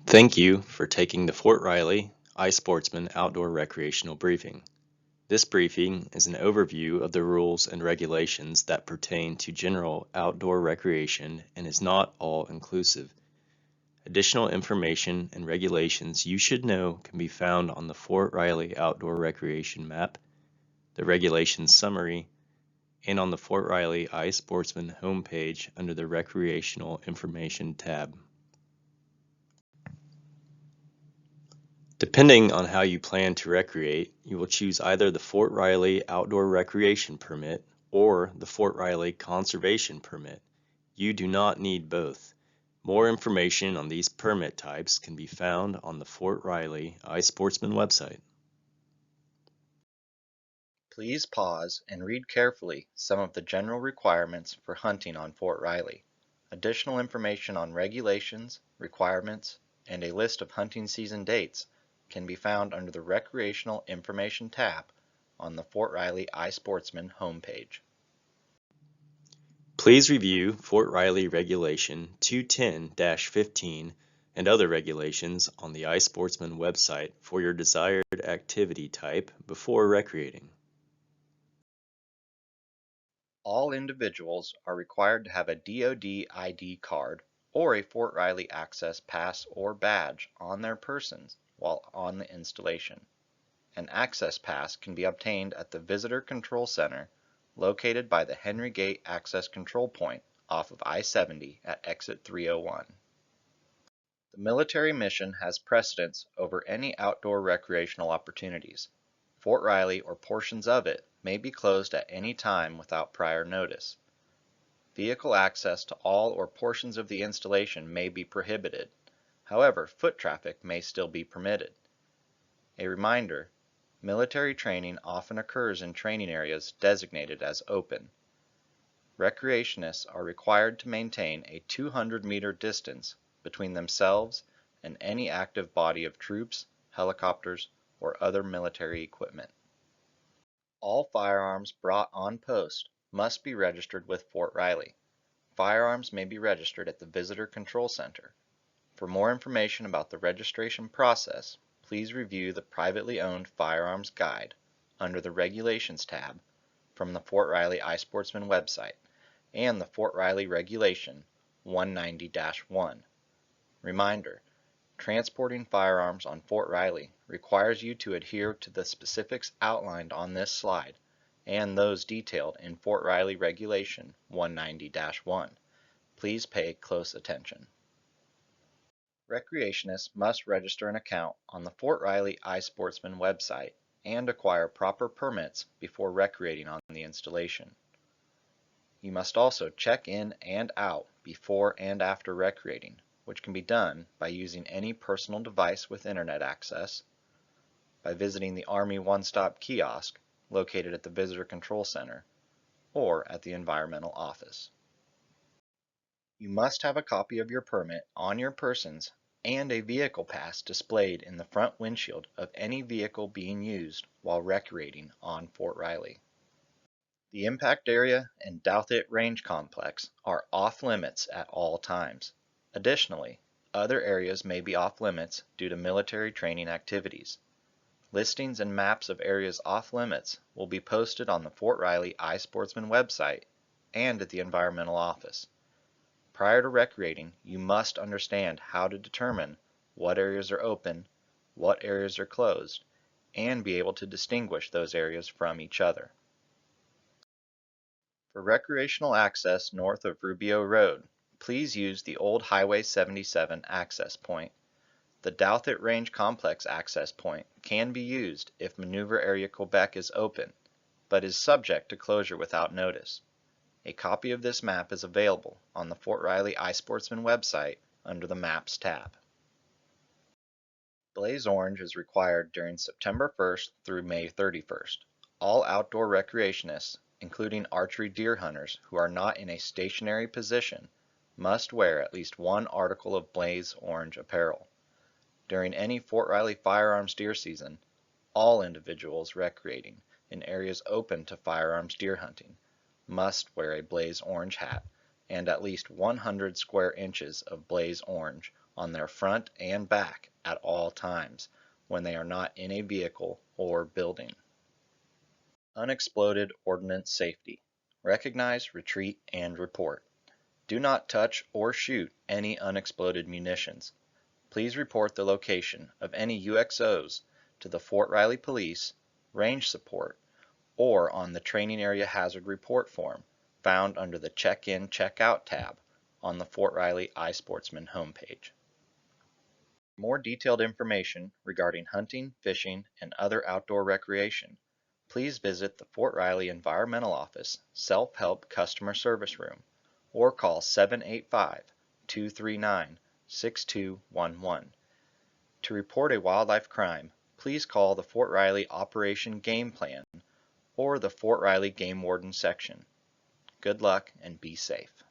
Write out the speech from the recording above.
Thank you for taking the Fort Riley iSportsman Outdoor Recreational Briefing. This briefing is an overview of the rules and regulations that pertain to general outdoor recreation and is not all-inclusive. Additional information and regulations you should know can be found on the Fort Riley Outdoor Recreation Map, the Regulations Summary, and on the Fort Riley iSportsman homepage under the Recreational Information tab. Depending on how you plan to recreate, you will choose either the Fort Riley Outdoor Recreation Permit or the Fort Riley Conservation Permit. You do not need both. More information on these permit types can be found on the Fort Riley iSportsman website. Please pause and read carefully some of the general requirements for hunting on Fort Riley. Additional information on regulations, requirements, and a list of hunting season dates can be found under the Recreational Information tab on the Fort Riley iSportsman homepage. Please review Fort Riley Regulation 210-15 and other regulations on the iSportsman website for your desired activity type before recreating. All individuals are required to have a DoD ID card or a Fort Riley Access Pass or badge on their persons while on the installation. An Access Pass can be obtained at the Visitor Control Center located by the Henry Gate Access Control Point off of I-70 at exit 301. The military mission has precedence over any outdoor recreational opportunities. Fort Riley or portions of it may be closed at any time without prior notice. Vehicle access to all or portions of the installation may be prohibited. However, foot traffic may still be permitted. A reminder, military training often occurs in training areas designated as open. Recreationists are required to maintain a 200-meter distance between themselves and any active body of troops, helicopters, or other military equipment. All firearms brought on post must be registered with Fort Riley. Firearms may be registered at the Visitor Control Center. For more information about the registration process, please review the Privately Owned Firearms Guide under the Regulations tab from the Fort Riley iSportsman website and the Fort Riley Regulation 190-1. Reminder, transporting firearms on Fort Riley requires you to adhere to the specifics outlined on this slide and those detailed in Fort Riley Regulation 190-1. Please pay close attention. Recreationists must register an account on the Fort Riley iSportsman website and acquire proper permits before recreating on the installation. You must also check in and out before and after recreating, which can be done by using any personal device with internet access, by visiting the Army One-Stop Kiosk located at the Visitor Control Center, or at the Environmental Office. You must have a copy of your permit on your persons and a vehicle pass displayed in the front windshield of any vehicle being used while recreating on Fort Riley. The impact area and Douthit Range Complex are off limits at all times. Additionally, other areas may be off limits due to military training activities. Listings and maps of areas off limits will be posted on the Fort Riley iSportsman website and at the Environmental Office. Prior to recreating, you must understand how to determine what areas are open, what areas are closed, and be able to distinguish those areas from each other. For recreational access north of Rubio Road, please use the old Highway 77 access point. The Douthit Range Complex access point can be used if Maneuver Area Quebec is open, but is subject to closure without notice. A copy of this map is available on the Fort Riley iSportsman website under the Maps tab. Blaze orange is required during September 1st through May 31st. All outdoor recreationists, including archery deer hunters who are not in a stationary position, must wear at least one article of blaze orange apparel. During any Fort Riley firearms deer season, all individuals recreating in areas open to firearms deer hunting must wear a blaze orange hat and at least 100 square inches of blaze orange on their front and back at all times when they are not in a vehicle or building. Unexploded ordnance safety. Recognize, retreat, and report. Do not touch or shoot any unexploded munitions. Please report the location of any UXOs to the Fort Riley Police, Range Support, or on the Training Area Hazard Report form found under the Check-In, Check-Out tab on the Fort Riley iSportsman homepage. For more detailed information regarding hunting, fishing, and other outdoor recreation, please visit the Fort Riley Environmental Office Self-Help Customer Service Room or call 785-239-6211. To report a wildlife crime, please call the Fort Riley Operation Game Plan or the Fort Riley Game Warden section. Good luck and be safe.